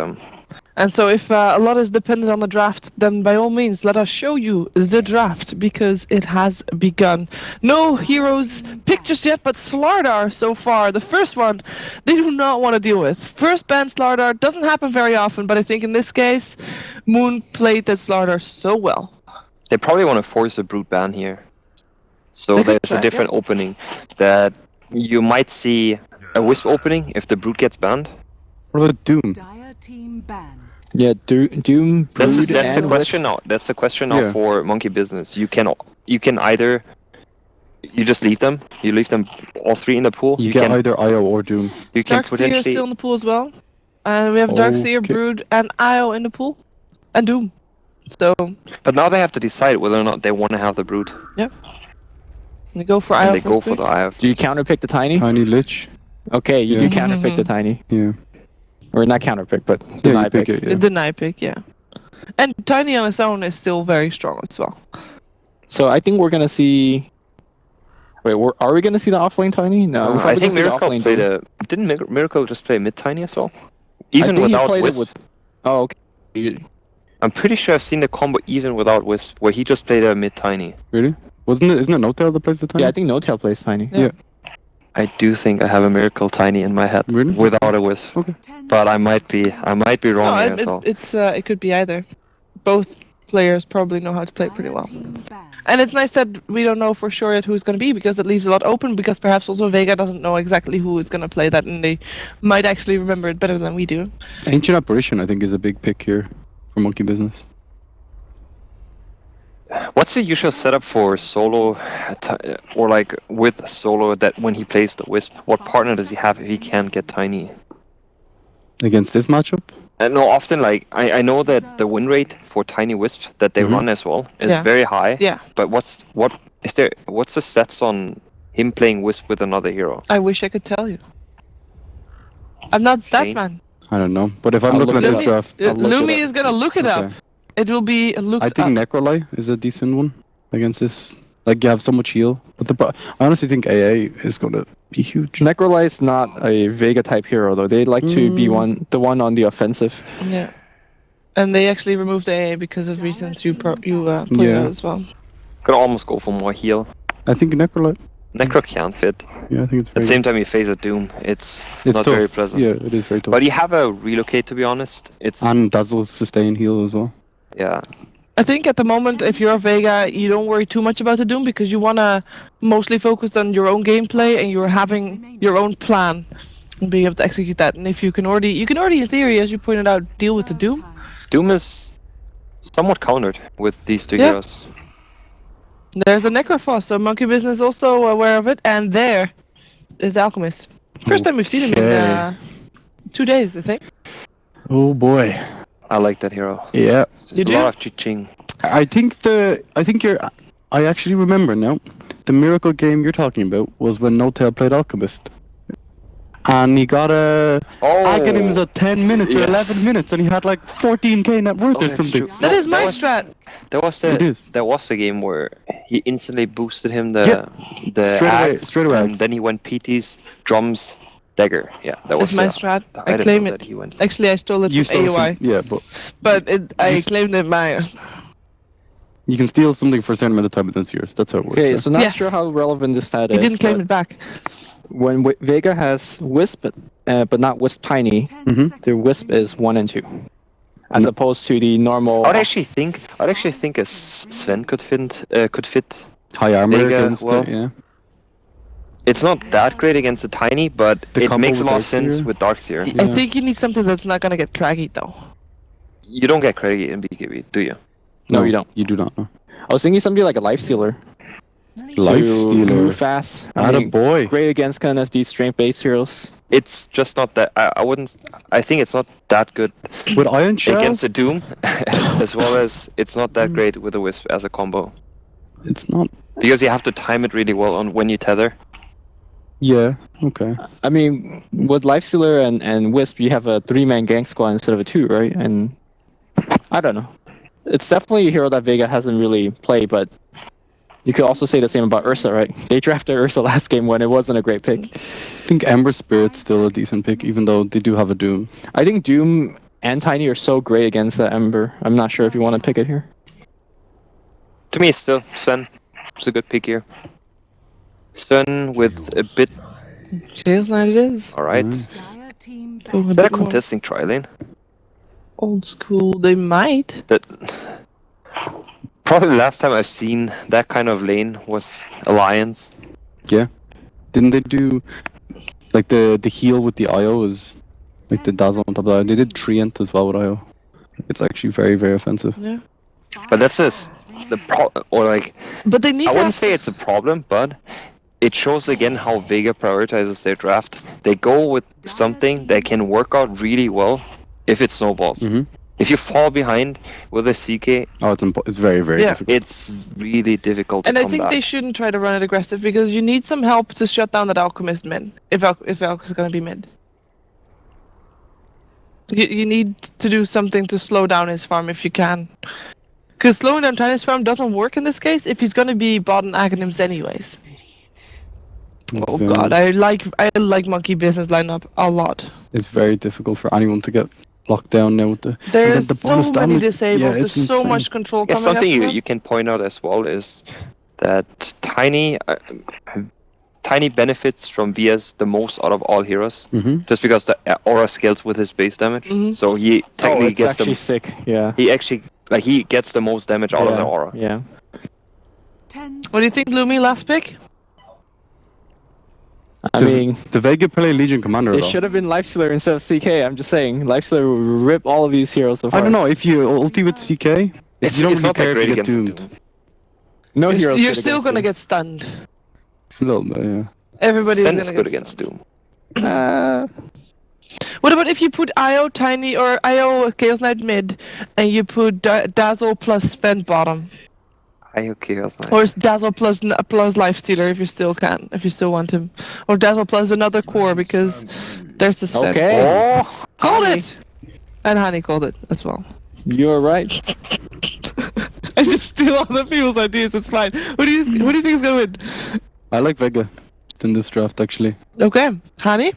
Yeah. And so if a lot is dependent on the draft, then by all means, let us show you the draft, because it has begun. No heroes picked just yet, but Slardar so far, the first one, they do not want to deal with. First ban Slardar doesn't happen very often, but I think in this case, Moon played that Slardar so well. They probably want to force a brute ban here. So They could there's try, a different opening that you might see a Wisp opening if the brute gets banned. What about Doom? Yeah, Doom. That's Brood, the and question Wisp. now. That's the question now Yeah. for Monkey Business. You can either just leave them. You leave them all three in the pool. You You get can either IO or Doom. you can Darkseer is potentially still in the pool as well. And we have Darkseer, Okay. Brood, and Io in the pool. And Doom. So, But now they have to decide whether or not they want to have the brute. they go for And Io they go first for pick. the IF. Do you counterpick the Tiny? Tiny Lich. Okay, you Yeah. do counterpick the Tiny. Yeah. Or not counterpick, but Yeah, deny you pick pick. it, yeah. The deny pick, yeah. And Tiny on its own is still very strong as well. So I think we're gonna see. Wait, are we gonna see the offlane Tiny? No, we're I probably think gonna see the Miracle offlane played Doom. Didn't Miracle just play mid tiny as well? I Even think he without played Wisp. it with. Oh, okay. I'm pretty sure I've seen the combo even without Wisp, where he just played a mid tiny. Really? Isn't it No-Tail that plays the Tiny? Yeah, I think No Tail plays Tiny. Yeah. I do think I have a Miracle tiny in my head Really? without a Wisp, Okay. but I might be wrong here as well. It could be either. Both players probably know how to play pretty well. And it's nice that we don't know for sure yet who it's going to be, because it leaves a lot open, because perhaps also Vega doesn't know exactly who is going to play that, and they might actually remember it better than we do. Ancient Apparition, I think, is a big pick here for Monkey Business. What's the usual setup for solo, or like with solo, that when he plays the Wisp, what partner does he have if he can't get tiny? Against this matchup? No, often like I know that the win rate for tiny Wisp that they Mhm. run as well is Yeah. very high. Yeah, But what's the stats on him playing Wisp with another hero? I wish I could tell you. I'm not stats Shane? man. I don't know. But if I'm I'll looking at look it this up. draft, I'll look it Lumi up. is going to look it up. okay. It will be looked I think up. Necrolite is a decent one against this. Like, you have so much heal. But I honestly think AA is going to be huge. Necrolite's not a Vega type hero though. They like to be Mm. the one on the offensive. Yeah. And they actually removed AA because of reasons you pointed Yeah. out as well. Could almost go for more heal. I think Necrolite. Necro can fit. Yeah, I think it's At very the same time, you face a Doom. It's It's not tough. very pleasant. Yeah, it is very tough. But you have a relocate, to be honest. It's And Dazzle sustain heal as well. yeah. I think at the moment, if you're a Vega, you don't worry too much about the Doom, because you want to mostly focus on your own gameplay, and you're having your own plan and being able to execute that. And if you can already in theory, as you pointed out, deal with the Doom. Doom is somewhat countered with these two Yeah. heroes. There's a Necrophos, so Monkey Business also aware of it, and there is the Alchemist. First time we've seen him in Okay. 2 days, I think. Oh boy. I like that hero. Yeah. It's You a do? lot of Chi-Ching. I actually remember now. The miracle game you're talking about was when No-Tail played Alchemist. And he got a Aghanim's at 10 minutes or Yes. 11 minutes, and he had like 14k net worth or that's something. true. That is my was- strat. There was It is. the game where he instantly boosted him the Straight away. and then he went PT's drums dagger. Yeah, that was It's my strat. I I didn't claim know it. that he went. Actually, I stole it You from stole AOI, some, yeah, but I You- claimed it mine. you can steal something for a certain amount of time, but that's yours. That's how it works. Okay, right? so not Yes. sure how relevant this stat He is. didn't claim but it back. When Vega has Wisp, but not Wisp Tiny, their Wisp is 1 and 2, as No. opposed to the normal. I'd actually think a Sven could fit. High armor Vega, against well, it, yeah. It's not that great against the tiny, but The it combo makes a with lot of sense Darkseer? with Darkseer. Yeah. I think you need something that's not gonna get craggy though. You don't get credit in BKB, do you? No, you don't. You do not know. I was thinking somebody like a Life Stealer. Life to Stealer. move fast. Attaboy. Great against kind of these strength-based heroes. It's just not that. I wouldn't. I think it's not that good With Iron Shell, against the Doom, as well as it's not that great with the Wisp as a combo, it's not. because you have to time it really well on when you tether. Yeah, okay. I mean, with Life Stealer and Wisp, you have a 3-man gang squad instead of a 2, right? And I don't know. It's definitely a hero that Vega hasn't really played, but you could also say the same about Ursa, right? They drafted Ursa last game when it wasn't a great pick. I think Ember Spirit's still a decent pick, even though they do have a Doom. I think Doom and Tiny are so great against that Ember. I'm not sure if you want to pick it here. To me, still Sven. It's a good pick here. Sven with a bit. Chaos Knight it is. All right. Oh, Is that a contesting tri lane? old school. They might. That probably the last time I've seen that kind of lane was Alliance. Yeah. Didn't they do like the heal with the IO is like the dazzle on top of that? They did Treant as well with IO. It's actually very, very offensive. Yeah. But that's just or like But they need. I to wouldn't have say it's a problem, but it shows again how Vega prioritizes their draft. They go with something that can work out really well if it snowballs. Mm-hmm. If you fall behind with a CK, Oh, it's very, very Yeah. difficult. it's really difficult to And come I think back. they shouldn't try to run it aggressive because you need some help to shut down that Alchemist mid. If Alch is gonna be mid. You need to do something to slow down his farm if you can. Because slowing down Tiny's farm doesn't work in this case if he's gonna be bot and Aghanims anyways. Oh Very- god, I like Monkey Business lineup a lot. It's very difficult for anyone to get locked down now with the. and then There's the so bonus many damage. disables, Yeah, there's it's so insane. much control Yeah, coming something up. you can point out as well is that Tiny benefits from VS the most out of all heroes, Mm-hmm. just because the aura scales with his base damage. Mhm. So he technically it's gets actually the sick. Yeah. he gets the most damage out of the aura. Yeah. What do you think, Lumi? Last pick? I mean, The Vega play Legion Commander it though. should have been Lifestealer instead of CK. I'm just saying, Lifestealer will rip all of these heroes apart. I don't know if you ulti with CK, It's, you don't it's really not that care great to get against doomed. Doom. No heroes. You're good still against gonna him. get stunned. A little bit, yeah. Everybody's Sven gonna is good get against stunned. Doom. What about if you put IO Tiny or IO Chaos Knight mid, and you put Dazzle plus Spend bottom, Chaos Knight. or it's Dazzle plus plus Lifestealer if you still can, if you still want him, or Dazzle plus another core because there's the Spend. Okay. Oh, Called Honey. it, and Honey called it as well. You're right. I just steal other people's ideas. It's fine. What do you think is gonna win? I like Vega in this draft actually. Okay, Honey.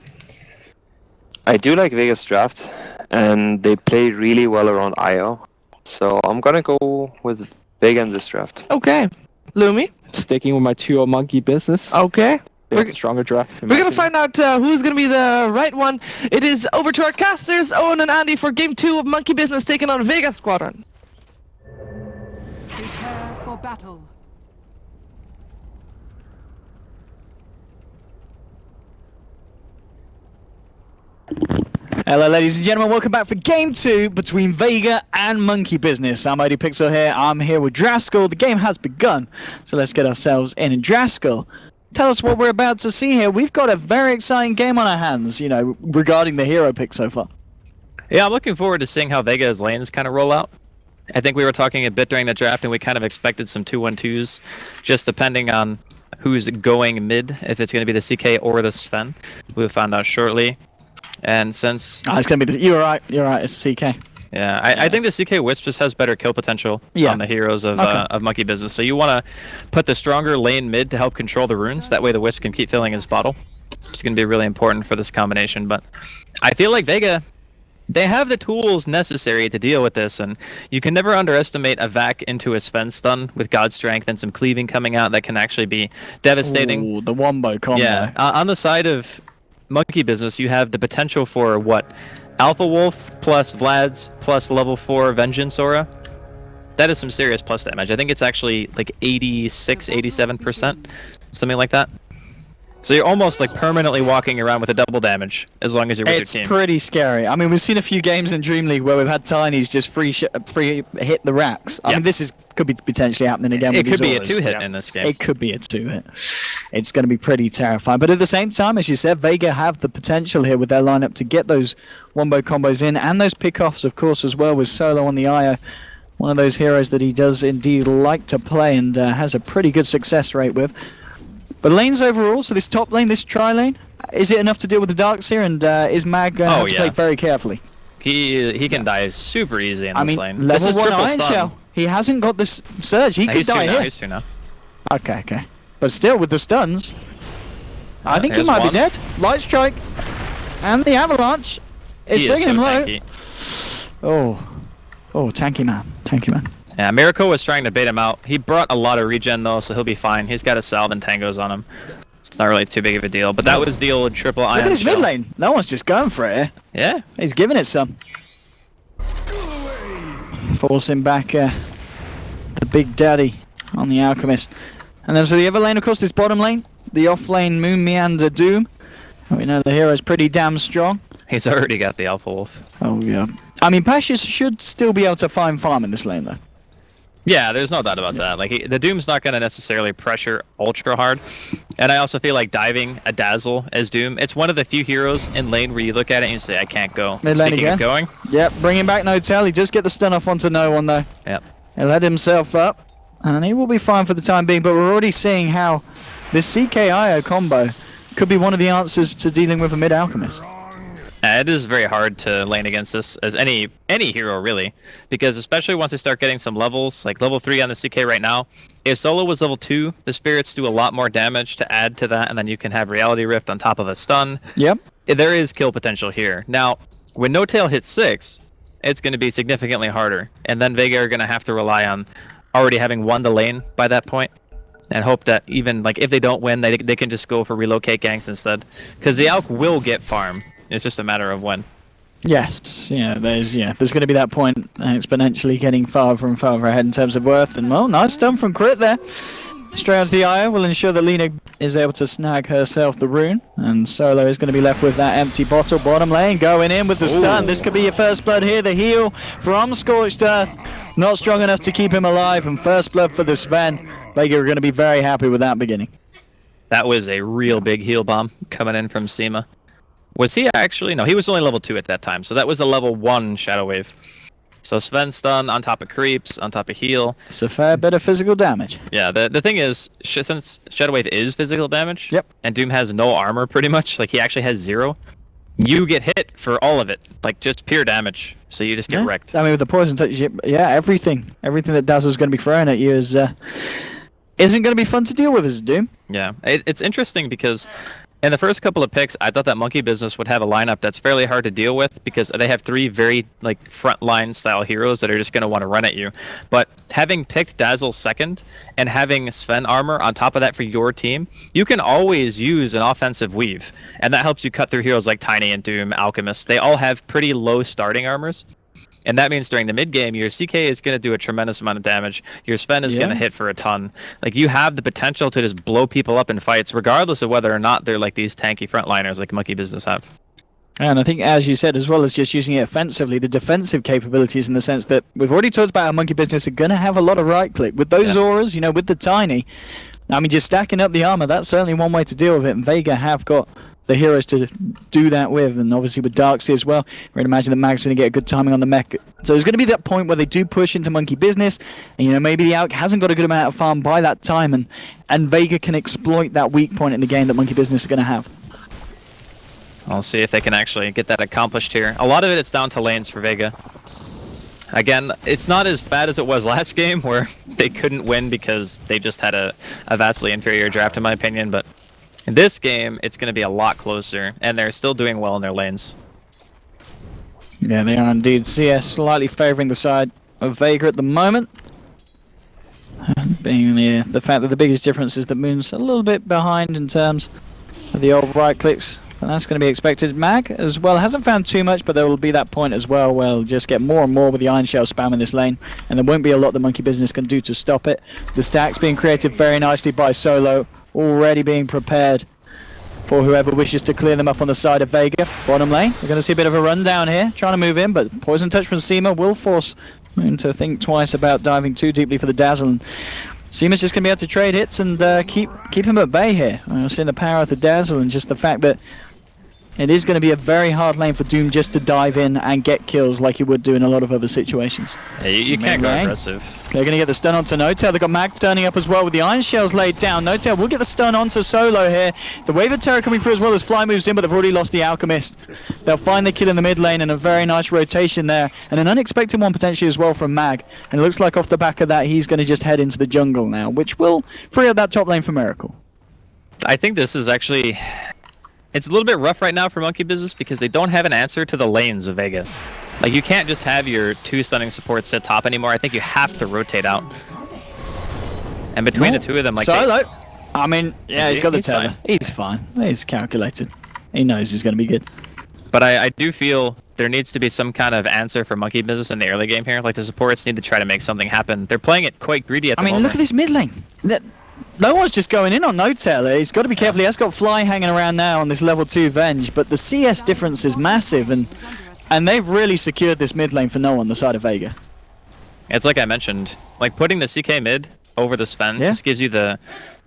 I do like Vegas draft, and they play really well around IO. So I'm gonna go with Vega in this draft. Okay, Lumi. Sticking with my 2-0 monkey business. Okay. They have a stronger draft. in We're my gonna opinion. find out who's gonna be the right one. It is over to our casters, Owen and Andy, for Game 2 of Monkey Business taking on Vega Squadron. Prepare for battle. Hello ladies and gentlemen, welcome back for Game 2 between Vega and Monkey Business. I'm ODPixel here, I'm here with Draskell. The game has begun, so let's get ourselves in. And Draskell, tell us what we're about to see here. We've got a very exciting game on our hands, you know, regarding the hero pick so far. Yeah, I'm looking forward to seeing how Vega's lanes kind of roll out. I think we were talking a bit during the draft, and we kind of expected some 2-1-2s, just depending on who's going mid, if it's going to be the CK or the Sven. We'll find out shortly. And since... It's going to be you're right, it's CK. Yeah, I think the CK Wisp just has better kill potential on the heroes of Monkey Business. So you want to put the stronger lane mid to help control the runes. That way the Wisp can keep filling his bottle. It's going to be really important for this combination. But I feel like Vega, they have the tools necessary to deal with this. And you can never underestimate a Vac into a Sven stun with God Strength and some cleaving coming out that can actually be devastating. Ooh, the wombo combo. Yeah, on the side of Monkey Business, you have the potential for what? Alpha Wolf plus Vlad's plus level 4 Vengeance Aura. That is some serious plus damage. I think it's actually like 86, 87%, something like that. So you're almost like permanently walking around with a double damage as long as you're with It's your team. pretty scary. I mean, we've seen a few games in DreamLeague where we've had Tinies just free hit the racks. I Yeah. mean, this could be potentially happening again. It with could these be a auras. 2-hit in this game. It could be a 2-hit. It's going to be pretty terrifying. But at the same time, as you said, Vega have the potential here with their lineup to get those wombo combos in and those pickoffs, of course, as well, with Solo on the IO. One of those heroes that he does indeed like to play and has a pretty good success rate with. But lanes overall, so this top lane, this tri-lane, is it enough to deal with the Darks here? And is Mag going to have to play very carefully? He can die super easy in I this mean, lane. level This is 1 triple Iron stun. Shell. He hasn't got this surge. He could He's 2 die now, here. he's 2 now. Okay. But still, with the stuns, I think he here's might one. be dead. Light Strike and the Avalanche is He is bringing so him low. tanky. Oh, tanky man. Yeah, Miracle was trying to bait him out. He brought a lot of regen though, so he'll be fine. He's got a salve and tangos on him. It's not really too big of a deal. But that was the old triple ion. Look at this shell. mid lane. No one's just going for it here. Yeah. He's giving it some. Forcing back the big daddy on the Alchemist. And then so the other lane, of course, this bottom lane. The off lane Moon Meander Doom. We know the hero's pretty damn strong. He's already got the Alpha Wolf. Oh, yeah. I mean, Pashas should still be able to find farm in this lane, though. Yeah, there's no doubt about that. Like the Doom's not going to necessarily pressure ultra hard, and I also feel like diving a Dazzle as Doom. It's one of the few heroes in lane where you look at it and you say, "I can't go." Mid lane Speaking again. of going, Yep, bringing back No-Tail. He does get the stun off onto no one though. Yep. He let himself up, and he will be fine for the time being. But we're already seeing how this CKIO combo could be one of the answers to dealing with a mid Alchemist. It is very hard to lane against this as any hero really, because especially once they start getting some levels, like level 3 on the CK right now. If solo was level 2, the spirits do a lot more damage to add to that, and then you can have Reality Rift on top of a stun. Yep. There is kill potential here. Now, when No Tail hits 6, it's going to be significantly harder, and then Vega are going to have to rely on already having won the lane by that point, and hope that even like if they don't win, they can just go for relocate ganks instead, because the Alch will get farm. It's just a matter of when. Yes, there's going to be that point exponentially getting farther and farther ahead in terms of worth. And well, nice stun from Crit there. Straight onto the Io will ensure that Lina is able to snag herself the rune, and Solo is going to be left with that empty bottle. Bottom lane going in with the stun. This could be your first blood here. The heal from Scorched Earth, not strong enough to keep him alive, and first blood for the Sven. Vega are going to be very happy with that beginning. That was a real big heal bomb coming in from Seema. Was he actually? No, he was only level 2 at that time, so that was a level 1 Shadow Wave. So Sven stun on top of creeps, on top of heal. It's a fair bit of physical damage. Yeah, the thing is, since Shadow Wave is physical damage, yep, and Doom has no armor pretty much, like he actually has 0, you get hit for all of it, like just pure damage. So you just get wrecked. I mean, with the poison touch, yeah, everything that Dazzle's going to be throwing at you is isn't going to be fun to deal with as Doom. Yeah, it's interesting because in the first couple of picks, I thought that Monkey Business would have a lineup that's fairly hard to deal with because they have 3 very like frontline style heroes that are just going to want to run at you. But having picked Dazzle second and having Sven armor on top of that for your team, you can always use an offensive weave, and that helps you cut through heroes like Tiny and Doom, Alchemist. They all have pretty low starting armors. And that means during the mid game, your CK is going to do a tremendous amount of damage. Your Sven is going to hit for a ton. Like you have the potential to just blow people up in fights, regardless of whether or not they're like these tanky frontliners like Monkey Business have. And I think, as you said, as well as just using it offensively, the defensive capabilities in the sense that we've already talked about how Monkey Business are going to have a lot of right click with those auras. With the Tiny. I mean, just stacking up the armor. That's certainly one way to deal with it. And Vega have got the heroes to do that with, and obviously with Darkseid as well. We'd imagine that Mag's going to get a good timing on the mech. So there's going to be that point where they do push into Monkey Business, and maybe the Alch hasn't got a good amount of farm by that time, and Vega can exploit that weak point in the game that Monkey Business are going to have. I'll see if they can actually get that accomplished here. A lot of it's down to lanes for Vega. Again, it's not as bad as it was last game, where they couldn't win because they just had a vastly inferior draft, in my opinion, but in this game, it's going to be a lot closer, and they're still doing well in their lanes. Yeah, they are indeed. CS slightly favouring the side of Vega at the moment. Being the fact that the biggest difference is that Moon's a little bit behind in terms of the old right clicks. But that's going to be expected. Mag, as well, hasn't found too much, but there will be that point as well where we'll just get more and more with the Iron Shell spam in this lane, and there won't be a lot the Monkey Business can do to stop it. The stacks being created very nicely by Solo, already being prepared for whoever wishes to clear them up on the side of Vega. Bottom lane, we're going to see a bit of a rundown here, trying to move in, but Poison Touch from Seema will force Moon to think twice about diving too deeply for the Dazzle. And Seema's just going to be able to trade hits and keep him at bay here. We're seeing the power of the Dazzle and just the fact that it is going to be a very hard lane for Doom just to dive in and get kills like he would do in a lot of other situations. Yeah, you can't go aggressive. They're going to get the stun onto No-Tail. They've got Mag turning up as well with the Iron Shells laid down. No-Tail will get the stun onto Solo here. The Wave of Terror coming through as well as Fly moves in, but they've already lost the Alchemist. They'll find the kill in the mid lane and a very nice rotation there. And an unexpected one potentially as well from Mag. And it looks like off the back of that, he's going to just head into the jungle now, which will free up that top lane for Miracle. I think this is actually... It's a little bit rough right now for Monkey Business because they don't have an answer to the lanes of Vega. Like, you can't just have your 2 stunning supports sit top anymore. I think you have to rotate out. And between the 2 of them, like... Solo. I mean, yeah, he's got the he's tether. fine. He's fine. He's calculated. He knows he's going to be good. But I do feel there needs to be some kind of answer for Monkey Business in the early game here. Like, the supports need to try to make something happen. They're playing it quite greedy at the moment. Look at this mid lane. No one's just going in on No-Tail. He's got to be careful. He has got Fly hanging around now on this level 2 Venge, but the CS difference is massive, and they've really secured this mid lane for no one, the side of Vega. It's like I mentioned, like putting the CK mid over the Sven just gives you the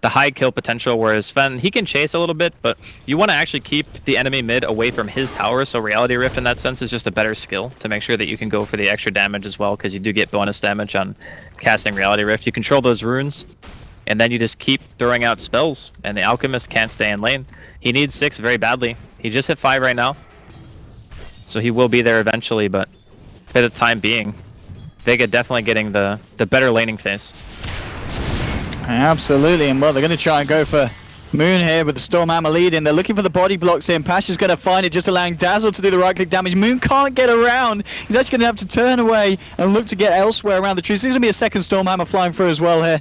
high kill potential, whereas Sven, he can chase a little bit, but you want to actually keep the enemy mid away from his tower, so Reality Rift in that sense is just a better skill to make sure that you can go for the extra damage as well, because you do get bonus damage on casting Reality Rift. You control those runes, and then you just keep throwing out spells, and the Alchemist can't stay in lane. He needs 6 very badly. He just hit 5 right now, so he will be there eventually, but for the time being, Vega definitely getting the better laning phase. Absolutely, and well, they're going to try and go for Moon here with the Stormhammer leading. They're looking for the body blocks in. Pasha's going to find it, just allowing Dazzle to do the right-click damage. Moon can't get around. He's actually going to have to turn away and look to get elsewhere around the trees. There's going to be a second Stormhammer flying through as well here.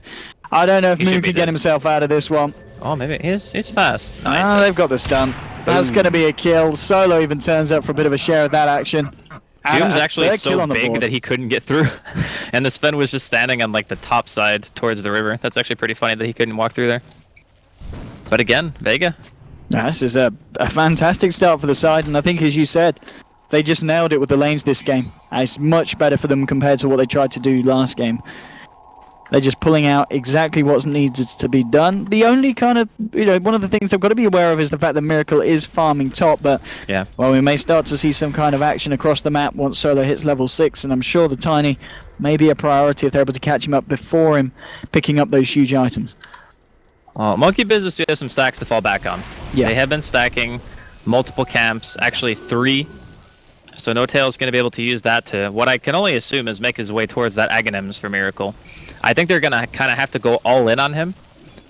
I don't know if Moon can get himself out of this one. Oh, maybe he's fast. Ah, Nice. they've got the stun. That's going to be a kill. Solo even turns up for a bit of a share of that action. Doom's actually so big board. that he couldn't get through, and the Sven was just standing on like the top side towards the river. That's actually pretty funny that he couldn't walk through there. But again, Vega. This is a fantastic start for the side, and I think, as you said, they just nailed it with the lanes this game. It's much better for them compared to what they tried to do last game. They're just pulling out exactly what needs to be done. The only kind of, one of the things they've got to be aware of is the fact that Miracle is farming top, but yeah, well, we may start to see some kind of action across the map once Solo hits level 6, and I'm sure the Tiny may be a priority if they're able to catch him up before him picking up those huge items. Monkey Business do have some stacks to fall back on. Yeah. They have been stacking multiple camps, actually 3. So No-Tail is going to be able to use that to, what I can only assume is make his way towards that Aghanims for Miracle. I think they're going to kind of have to go all in on him,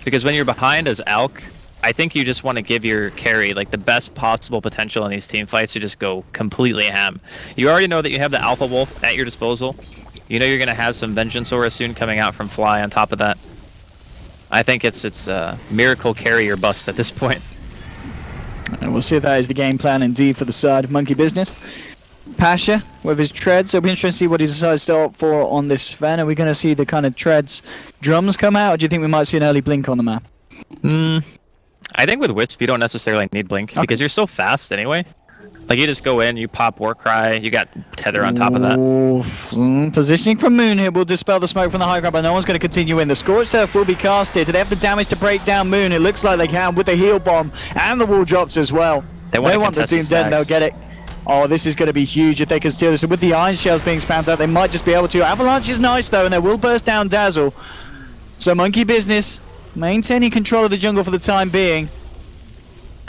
because when you're behind as Alk, I think you just want to give your carry like the best possible potential in these team fights to just go completely ham. You already know that you have the Alpha Wolf at your disposal. You know you're going to have some Vengeance Aura soon coming out from Fly on top of that. I think it's Miracle carry or bust at this point. And we'll see if that is the game plan indeed for the side of Monkey Business. Pasha with his treads. It'll be interesting to see what he decides to opt for on this Sven. Are we going to see the kind of treads drums come out, or do you think we might see an early blink on the map? I think with Wisp you don't necessarily need blink because you're so fast anyway. Like you just go in, you pop Warcry, you got Tether on top of that. Positioning from Moon here will dispel the smoke from the high ground, but no one's going to continue in. The Scorched Turf will be casted. Do they have the damage to break down Moon? It looks like they can with the heal bomb and the wall drops as well. They want the Doom dead and they'll get it. Oh, this is going to be huge if they can steal this. And with the Iron Shells being spammed out, they might just be able to. Avalanche is nice, though, and they will burst down Dazzle. So Monkey Business maintaining control of the jungle for the time being.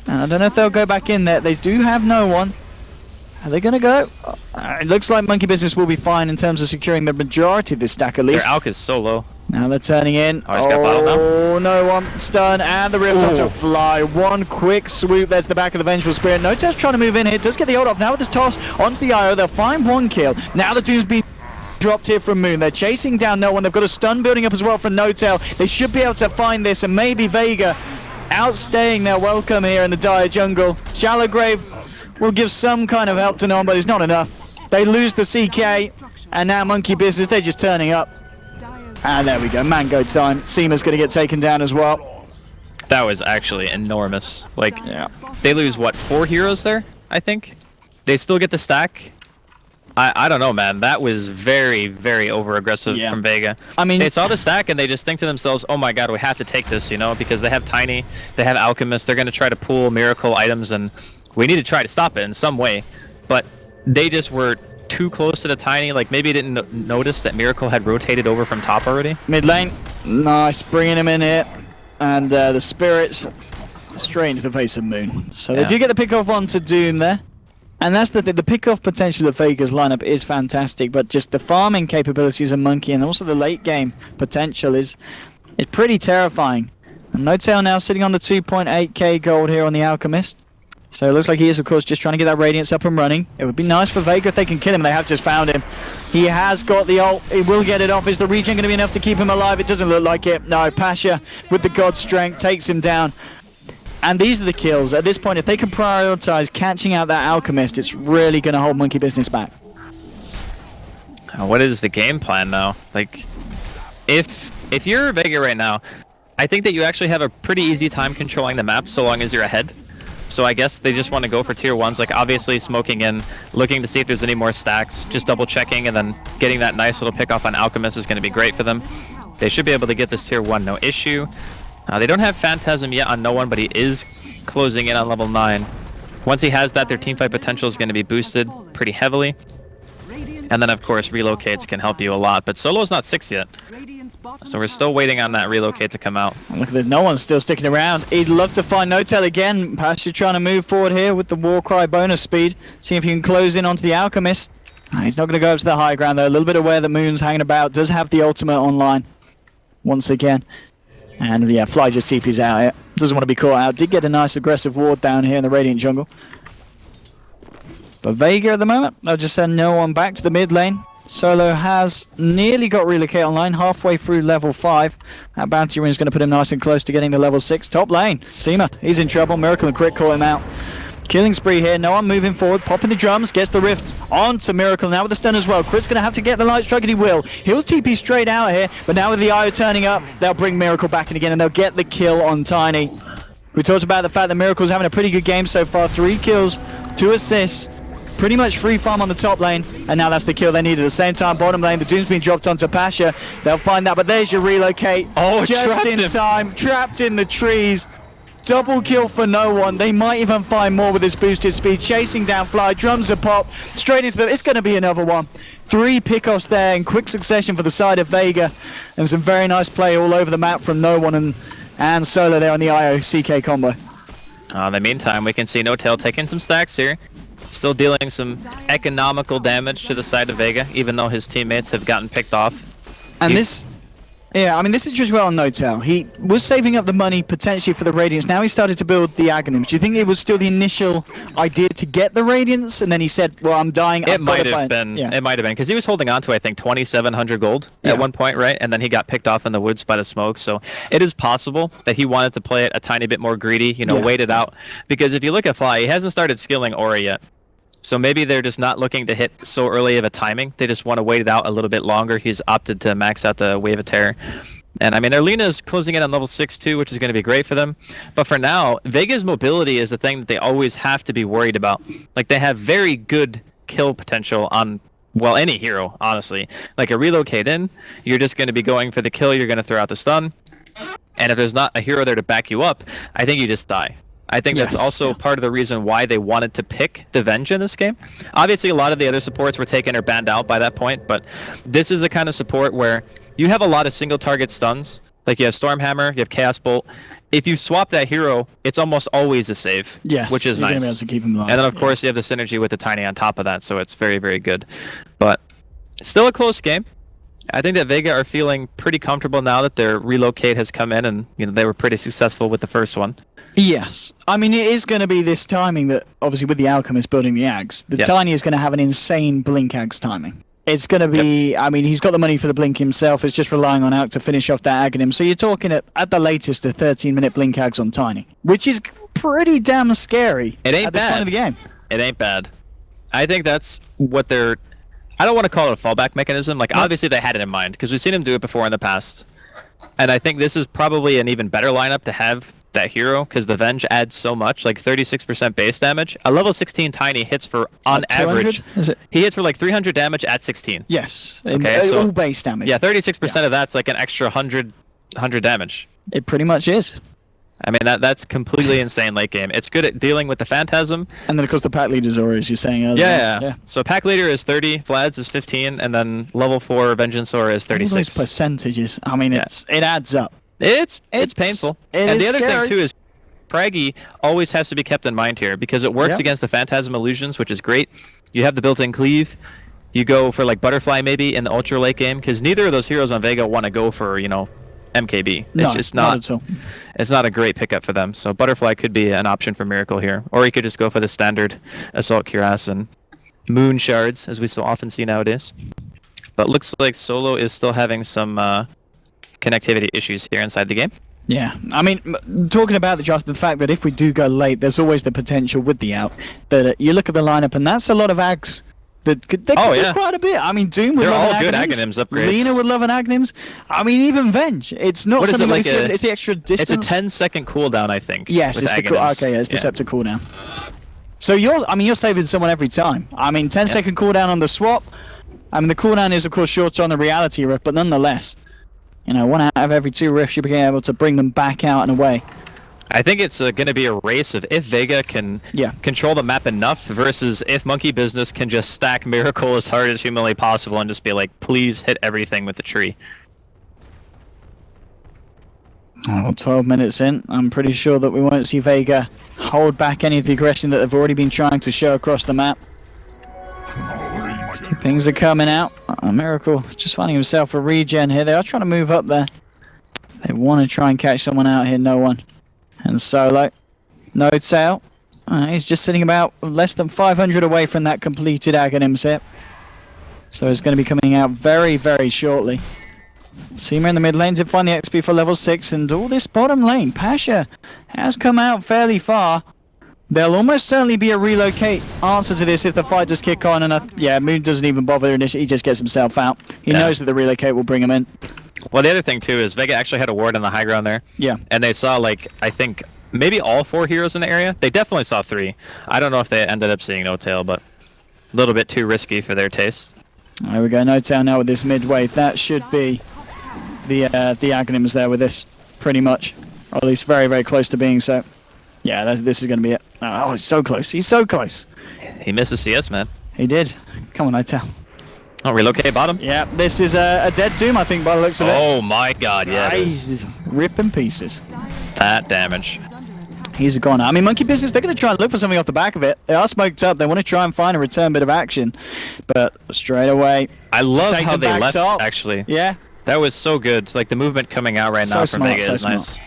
And I don't know if they'll go back in there. They do have no one. Are they going to go? It looks like Monkey Business will be fine in terms of securing the majority of this stack, at least. Their Alk is so low. Now they're turning in. Oh, he's got bottle now. Oh, no one. Stun and the Rift to Fly. One quick swoop there to the back of the Vengeful Spirit. No-Tail's trying to move in here. Does get the ult off. Now with this toss onto the IO, they'll find one kill. Now the Doom's being dropped here from Moon. They're chasing down no one. They've got a stun building up as well from No-Tail. They should be able to find this, and maybe Vega outstaying their welcome here in the dire jungle. Shallow Grave will give some kind of help to no one, but it's not enough. They lose the CK, and now Monkey Business, they're just turning up. And there we go, Mango time. Seema's going to get taken down as well. That was actually enormous. Like, they lose, what, 4 heroes there, I think? They still get the stack? I don't know, man. That was very, very over-aggressive from Vega. I mean, they saw the stack and they just think to themselves, oh my god, we have to take this, because they have Tiny, they have Alchemist, they're going to try to pull Miracle items, and we need to try to stop it in some way. But they just were too close to the Tiny, like maybe didn't notice that Miracle had rotated over from top already. Mid lane, nice, bringing him in here. And the Spirits straight into the face of Moon. So they do get the pick-off onto Doom there. And that's the pick-off potential of Vega's lineup is fantastic, but just the farming capabilities of Monkey and also the late game potential is pretty terrifying. And No-Tail now sitting on the 2.8k gold here on the Alchemist. So it looks like he is, of course, just trying to get that Radiance up and running. It would be nice for Vega if they can kill him. They have just found him. He has got the ult. He will get it off. Is the regen going to be enough to keep him alive? It doesn't look like it. No, Pasha with the God Strength takes him down. And these are the kills. At this point, if they can prioritize catching out that Alchemist, it's really going to hold Monkey Business back. What is the game plan now? Like, if you're Vega right now, I think that you actually have a pretty easy time controlling the map so long as you're ahead. So I guess they just want to go for tier 1s, like obviously smoking in, looking to see if there's any more stacks, just double checking, and then getting that nice little pick off on Alchemist is going to be great for them. They should be able to get this tier 1 no issue. They don't have Phantasm yet on no one, but he is closing in on level 9. Once he has that, their teamfight potential is going to be boosted pretty heavily. And then of course relocates can help you a lot, but Solo's not 6 yet. So we're still waiting on that relocate to come out. Look at this, no one's still sticking around. He'd love to find Notel again. Pasha trying to move forward here with the Warcry bonus speed. See if he can close in onto the Alchemist. He's not going to go up to the high ground though. A little bit aware that Moon's hanging about. Does have the ultimate online once again. And yeah, Fly just TP's out here. Doesn't want to be caught out. Did get a nice aggressive ward down here in the Radiant jungle. But Vega at the moment, they'll just send no one back to the mid lane. Solo has nearly got relocate online, halfway through level 5. That bounty ring is going to put him nice and close to getting to level 6. Top lane, Seema, he's in trouble. Miracle and Crit call him out. Killing spree here, no one moving forward, popping the drums, gets the rift onto Miracle now with the stun as well. Crit's going to have to get the light strike and he will. He'll TP straight out here, but now with the IO turning up, they'll bring Miracle back in again and they'll get the kill on Tiny. We talked about the fact that Miracle's having a pretty good game so far. 3 kills, 2 assists. Pretty much free farm on the top lane, and now that's the kill they need. At the same time, bottom lane, the Doom's been dropped onto Pasha. They'll find that, but there's your relocate. Oh, just in time, trapped in the trees. Double kill for no one. They might even find more with this boosted speed. Chasing down Fly, drums are pop, straight into the... It's going to be another one. 3 pickoffs there in quick succession for the side of Vega, and some very nice play all over the map from no one and Solo there on the IO CK combo. In the meantime, we can see Notel taking some stacks here. Still dealing some economical damage to the side of Vega, even though his teammates have gotten picked off. And this is just well on Notel. He was saving up the money potentially for the Radiance. Now he started to build the Aghanims. Do you think it was still the initial idea to get the Radiance, and then he said, well, I'm dying. It might have been. Yeah. It might have been, because he was holding on to, I think, 2,700 gold at one point, right? And then he got picked off in the woods by the smoke. So it is possible that he wanted to play it a tiny bit more greedy, wait it out. Because if you look at Fly, he hasn't started skilling Aura yet. So maybe they're just not looking to hit so early of a timing. They just want to wait it out a little bit longer. He's opted to max out the Wave of Terror. And I mean, their Lina is closing in on level 6 too, which is going to be great for them. But for now, Vega's mobility is the thing that they always have to be worried about. Like, they have very good kill potential on, well, any hero, honestly. Like a relocate in, you're just going to be going for the kill, you're going to throw out the stun. And if there's not a hero there to back you up, I think you just die. I think that's also part of the reason why they wanted to pick the Venge in this game. Obviously, a lot of the other supports were taken or banned out by that point, but this is a kind of support where you have a lot of single target stuns. Like you have Stormhammer, you have Chaos Bolt. If you swap that hero, it's almost always a save, which is nice. Gonna be able to keep him alive. And then, of course, you have the synergy with the Tiny on top of that, so it's very, very good. But still a close game. I think that Vega are feeling pretty comfortable now that their relocate has come in, and they were pretty successful with the first one. Yes. I mean, it is going to be this timing that, obviously, with the Alchemist building the Ags, the Tiny is going to have an insane Blink Ags timing. It's going to be, I mean, he's got the money for the Blink himself. It's just relying on Alk to finish off that Aghanim. So you're talking at the latest a 13-minute Blink Ags on Tiny, which is pretty damn scary. It ain't at this point of the game. It ain't bad. I think that's what they're... I don't want to call it a fallback mechanism. Like, obviously they had it in mind, because we've seen him do it before in the past. And I think this is probably an even better lineup to have that hero, because the Venge adds so much, like 36% base damage. A level 16 Tiny hits for, on average, he hits for like 300 damage at 16. Yes. Okay, so all base damage. Yeah, 36% of that's like an extra 100 damage. It pretty much is. I mean, that's completely insane late game. It's good at dealing with the Phantasm. And then, of course, the pack leader's Aura, as you're saying earlier. Yeah. So pack leader is 30, Vlad's is 15, and then level 4 Vengeance Aura is 36. All those percentages. I mean, it adds up. It's painful. And the other thing, too, is Craggy always has to be kept in mind here, because it works against the Phantasm illusions, which is great. You have the built-in cleave. You go for, like, Butterfly, maybe, in the ultra late game, because neither of those heroes on Vega want to go for, MKB. It's No, just not not. at all. It's not a great pickup for them. So Butterfly could be an option for Miracle here, or he could just go for the standard Assault Cuirass and Moon Shards, as we so often see nowadays. But looks like Solo is still having some connectivity issues here inside the game. Yeah, I mean, talking about the fact that if we do go late, there's always the potential with the out. That you look at the lineup, and that's a lot of Ags. They could do quite a bit. I mean, Doom would They're love all an good Aghanims. Aghanims upgrades. Lena would love an Aghanims. I mean, even Venge. It's not What is it, something like it's the extra distance. It's a 10-second cooldown, I think. Yes, with it's the Aghanims. okay. Yeah, it's Deceptor cooldown. So you're saving someone every time. I mean, 10-second cooldown on the swap. I mean, the cooldown is of course shorter on the reality rift, but nonetheless, you know, 1 out of every 2 rifts you're being able to bring them back out and away. I think it's going to be a race of if Vega can control the map enough versus if Monkey Business can just stack Miracle as hard as humanly possible and just be like, please hit everything with the tree. Oh, 12 minutes in, I'm pretty sure that we won't see Vega hold back any of the aggression that they've already been trying to show across the map. Pings are coming out. Miracle just finding himself a regen here. They are trying to move up there. They want to try and catch someone out here. No one. And Solo. No tail. He's just sitting about less than 500 away from that completed Aghanims here. So he's going to be coming out very, very shortly. Seamer in the mid lane did find the XP for level 6. And all this bottom lane, Pasha has come out fairly far. There'll almost certainly be a relocate answer to this if the fight does kick on. And Moon doesn't even bother initially. He just gets himself out. He knows that the relocate will bring him in. Well, the other thing too is Vega actually had a ward on the high ground there. Yeah. And they saw, like, I think maybe all 4 heroes in the area. They definitely saw 3. I don't know if they ended up seeing No Tail, but a little bit too risky for their taste. There we go. No Tail now with this mid wave. That should be the Aghanims there with this, pretty much, or at least very, very close to being so. Yeah, this is going to be it. Oh, he's so close. He's so close. He misses CS, man. He did. Come on, No Tail. Oh, relocate bottom? Yeah, this is a dead Doom, I think, by the looks of it. Oh my god, yeah. He's ripping pieces. That damage. He's a goner. I mean, Monkey Business, they're going to try and look for something off the back of it. They are smoked up. They want to try and find a return bit of action. But straight away, I love takes how him they back left, top. actually. Yeah. That was so good. Like, the movement coming out right now from Vega is nice.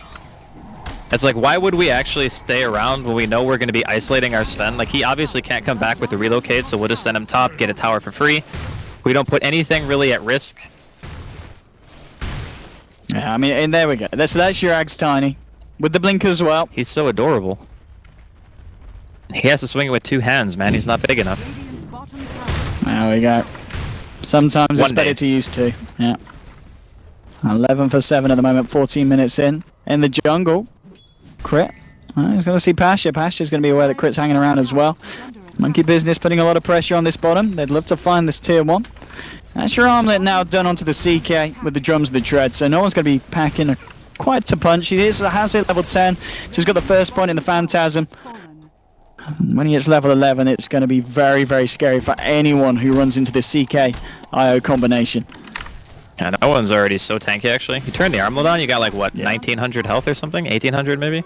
It's like, why would we actually stay around when we know we're going to be isolating our Sven? Like, he obviously can't come back with the relocate, so we'll just send him top, get a tower for free. We don't put anything really at risk. Yeah, I mean, and there we go. So that's your Ags Tiny. With the blink as well. He's so adorable. He has to swing it with 2 hands, man. He's not big enough. There we go. Sometimes it's better to use 2. Yeah. 11 for 7 at the moment, 14 minutes in. In the jungle. Crit. He's going to see Pasha. Pasha's going to be aware that Crit's hanging around as well. Monkey Business putting a lot of pressure on this bottom. They'd love to find this tier 1. That's your armlet now done onto the CK with the drums of the tread. So no one's going to be packing quite to punch. He has it level 10. So he's got the first point in the Phantasm. When he hits level 11, it's going to be very, very scary for anyone who runs into this CK IO combination. Yeah, that one's already so tanky, actually. You turn the armlet on, you got like, what, 1900 health or something? 1800 maybe?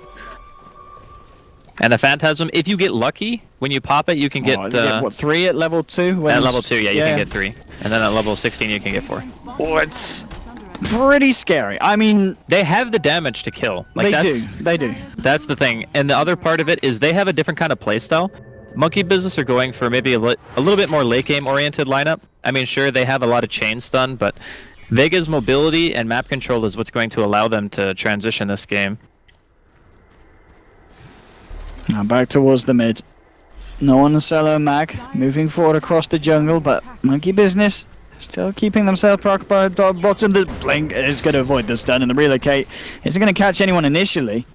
And the Phantasm, if you get lucky, when you pop it, you can get... what, 3 at level 2? At level 2, yeah, you can get 3. And then at level 16, you can get 4. Oh, it's pretty scary. I mean... They have the damage to kill. Like, they do. That's the thing. And the other part of it is they have a different kind of playstyle. Monkey Business are going for maybe a little bit more late game oriented lineup. I mean, sure, they have a lot of chain stun, but Vega's mobility and map control is what's going to allow them to transition this game. Now back towards the mid. No one solo mag moving forward across the jungle, but Monkey Business still keeping themselves preoccupied by bottom. The blink is going to avoid the stun, and the relocate isn't going to catch anyone initially.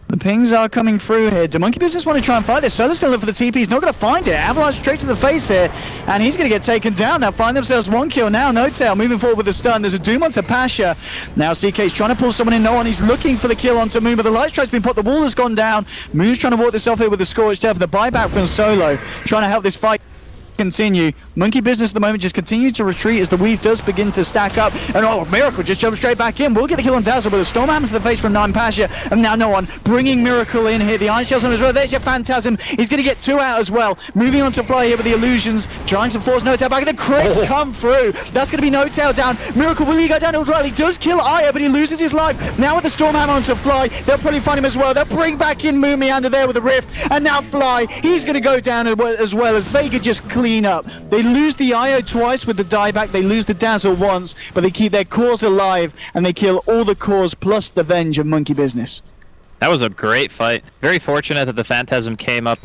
The pings are coming through here. Do Monkey Business want to try and fight this? Solo's going to look for the TP. He's not going to find it. Avalanche straight to the face here, and he's going to get taken down. Now find themselves 1 kill now. No Tail moving forward with the stun. There's a Doom onto Pasha. Now CK's trying to pull someone in. No one. He's looking for the kill onto Moon, but the light strike's been put. The wall has gone down. Moon's trying to walk this off here with the Scorched Earth. The buyback from Solo, trying to help this fight. continue. Monkey Business at the moment just continue to retreat as the weave does begin to stack up. And oh, Miracle just jumps straight back in. We'll get the kill on Dazzle, but the Storm Hammer to the face from Nine Pasha. And now no one bringing Miracle in here. The Iron Shells on as well. There's your Phantasm. He's going to get 2 out as well. Moving on to Fly here with the Illusions. Trying to force No-Tail back. And the crits come through. That's going to be No-Tail down. Miracle, will he go down as well? He does kill Aya, but he loses his life. Now with the Storm Hammer onto Fly, they'll probably find him as well. They'll bring back in Moon Meander there with the Rift. And now Fly, he's going to go down as well as Vega just clean up. They lose the Io twice with the dieback, they lose the Dazzle once, but they keep their cores alive and they kill all the cores plus the Venge of Monkey Business. That was a great fight. Very fortunate that the Phantasm came up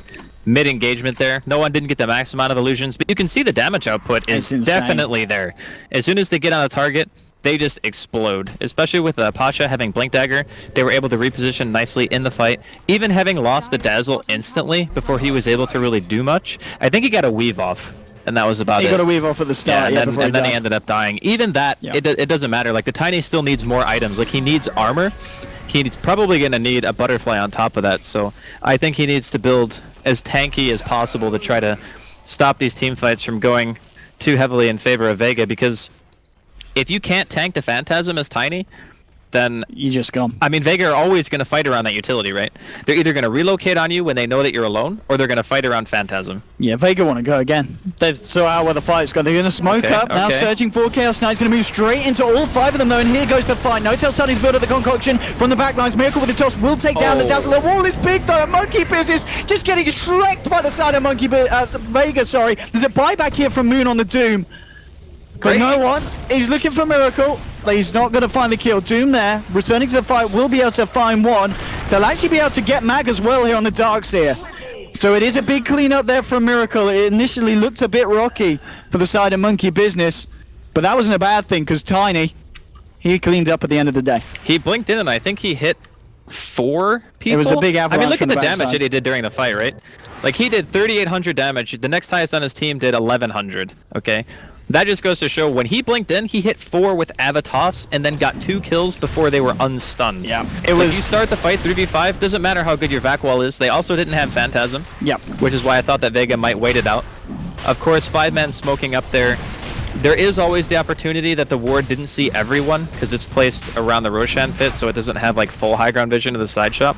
mid-engagement there. No one didn't get the max amount of illusions, but you can see the damage output is definitely there. As soon as they get on a target, they just explode. Especially with Pasha having Blink Dagger, they were able to reposition nicely in the fight. Even having lost the Dazzle instantly before he was able to really do much, I think he got a weave off. And that was about it. He got a weave off at the start, and then he ended up dying. Even that, it doesn't matter. Like, the Tiny still needs more items. Like, he needs armor. He's probably going to need a Butterfly on top of that. So I think he needs to build as tanky as possible to try to stop these team fights from going too heavily in favor of Vega. Because if you can't tank the Phantasm as Tiny, then you just go. I mean, Vega are always going to fight around that utility, right? They're either going to relocate on you when they know that you're alone, or they're going to fight around Phantasm. Yeah, Vega want to go again. They've saw out where the fight's gone. They're going to smoke up, now searching for Chaos Knight's going to move straight into all 5 of them though, and here goes the fight. No-Tail starting to build up the concoction from the backlines. Miracle with the toss will take down the Dazzle. The wall is big though, Monkey Business just getting shreked by the side of Vega, sorry. There's a buyback here from Moon on the Doom. But no one, he's looking for Miracle. He's not going to find the kill. Doom there, returning to the fight, will be able to find one. They'll actually be able to get Mag as well here on the Darkseer. So it is a big cleanup there from Miracle. It initially looked a bit rocky for the side of Monkey Business, but that wasn't a bad thing because Tiny, he cleaned up at the end of the day. He blinked in and I think he hit 4 people. It was a big avalanche. I mean, look at the damage backside that he did during the fight, right? Like, he did 3,800 damage. The next highest on his team did 1,100, okay? That just goes to show when he blinked in, he hit 4 with Avatos and then got 2 kills before they were unstunned. Yeah, it was. If you start the fight 3v5, doesn't matter how good your vac wall is. They also didn't have Phantasm. Yep. Which is why I thought that Vega might wait it out. Of course, 5-man smoking up there. There is always the opportunity that the ward didn't see everyone because it's placed around the Roshan pit, so it doesn't have like full high ground vision of the side shop.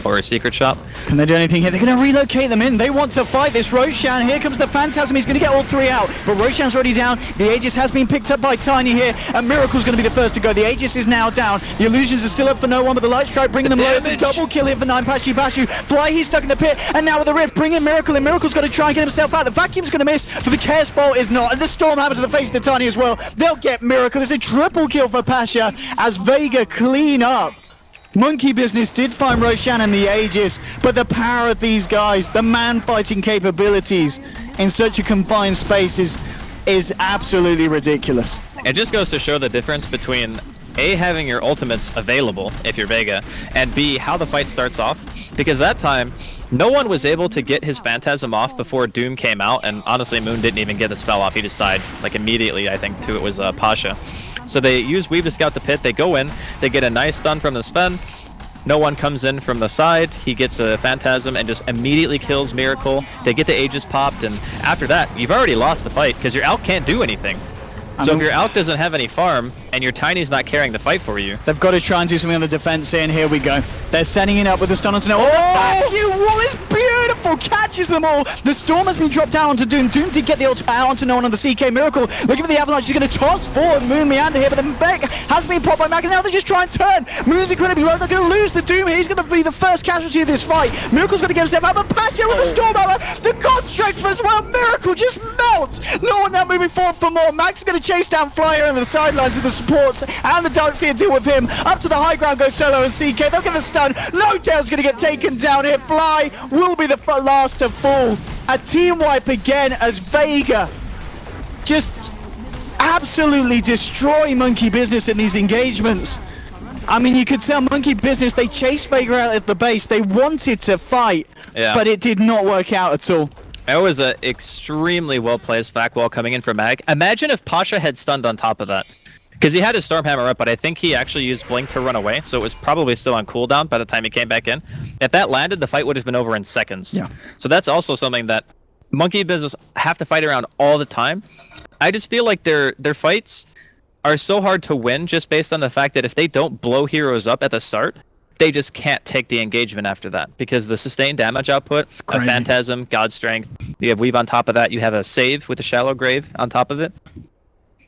Or a secret shop. Can they do anything here? They're going to relocate them in. They want to fight this Roshan. Here comes the Phantasm. He's going to get all 3 out. But Roshan's already down. The Aegis has been picked up by Tiny here. And Miracle's going to be the first to go. The Aegis is now down. The Illusions are still up for no one, but the Light Strike bringing them low. It's a double kill here for 9 Bashu. Fly, he's stuck in the pit. And now with the Rift, bring in Miracle. And Miracle's got to try and get himself out. The Vacuum's going to miss, but the Chaos Bolt is not. And the Storm Hammer to the face of the Tiny as well. They'll get Miracle. It's a triple kill for Pasha as Vega clean up. Monkey Business did find Roshan and the Aegis, but the power of these guys, the man-fighting capabilities in such a confined space is absolutely ridiculous. It just goes to show the difference between A, having your ultimates available if you're Vega, and B, how the fight starts off. Because that time, no one was able to get his Phantasm off before Doom came out, and honestly, Moon didn't even get the spell off. He just died, like, immediately, I think, to it was Pasha. So they use Weave to scout the pit, they go in, they get a nice stun from the Sven, no one comes in from the side, he gets a Phantasm and just immediately kills Miracle, they get the Aegis popped, and after that, you've already lost the fight, because your Alk can't do anything. So if your Alk doesn't have any farm, and your Tiny's not carrying the fight for you... They've got to try and do something on the defense here, and here we go. They're setting it up with the stun onto Nell. Oh, you wall is beautiful! Catches them all! The Storm has been dropped down onto Doom. Doom did get the ultimate out onto Nolan on the CK Miracle. Looking for the Avalanche, she's going to toss forward Moon Meander here, but the Beck has been popped by Mag, and now they just try and turn. Moon's incredibly low, they're going to lose the Doom here. He's going to be the first casualty of this fight. Miracle's going to get himself out, but Pasha with the Storm Hammer, the God Strength as well. Miracle just melts! No one now moving forward for more. Mag's going to chase down Flyer on the sidelines of the supports, and the Darkseer deal with him. Up to the high ground goes Solo and CK. They'll get the stun. No-Tail's going to get taken down here. Fly will be the last to fall. A team wipe again as Vega just absolutely destroy Monkey Business in these engagements. I mean, you could tell Monkey Business, they chased Vega out at the base. They wanted to fight, but it did not work out at all. It was an extremely well-placed back wall coming in for Mag. Imagine if Pasha had stunned on top of that. Because he had his Storm Hammer up, but I think he actually used Blink to run away, so it was probably still on cooldown by the time he came back in. If that landed, the fight would have been over in seconds. Yeah. So that's also something that Monkey Business have to fight around all the time. I just feel like their fights are so hard to win just based on the fact that if they don't blow heroes up at the start, they just can't take the engagement after that, because the sustained damage output, a Phantasm, God Strength, you have Weave on top of that, you have a save with a Shallow Grave on top of it.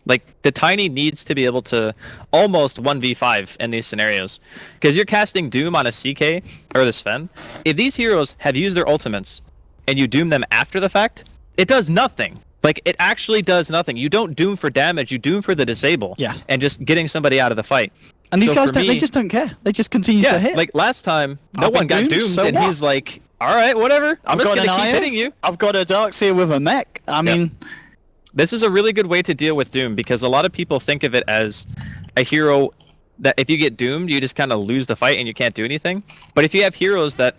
Like, the Tiny needs to be able to almost 1v5 in these scenarios, because you're casting Doom on a CK or the Sven. If these heroes have used their ultimates and you Doom them after the fact, it does nothing. Like, it actually does nothing. You don't Doom for damage, you Doom for the disable. Yeah. And just getting somebody out of the fight. And these So guys for they me- just don't care. They just continue to hit. like last time, no I've one been got doomed, doomed, so and what? he's like, all right, whatever. I'm I've just got going to an keep Aya. hitting you. I've got a Darkseer with a mech. I mean, This is a really good way to deal with Doom, because a lot of people think of it as a hero that if you get doomed, you just kind of lose the fight and you can't do anything. But if you have heroes that,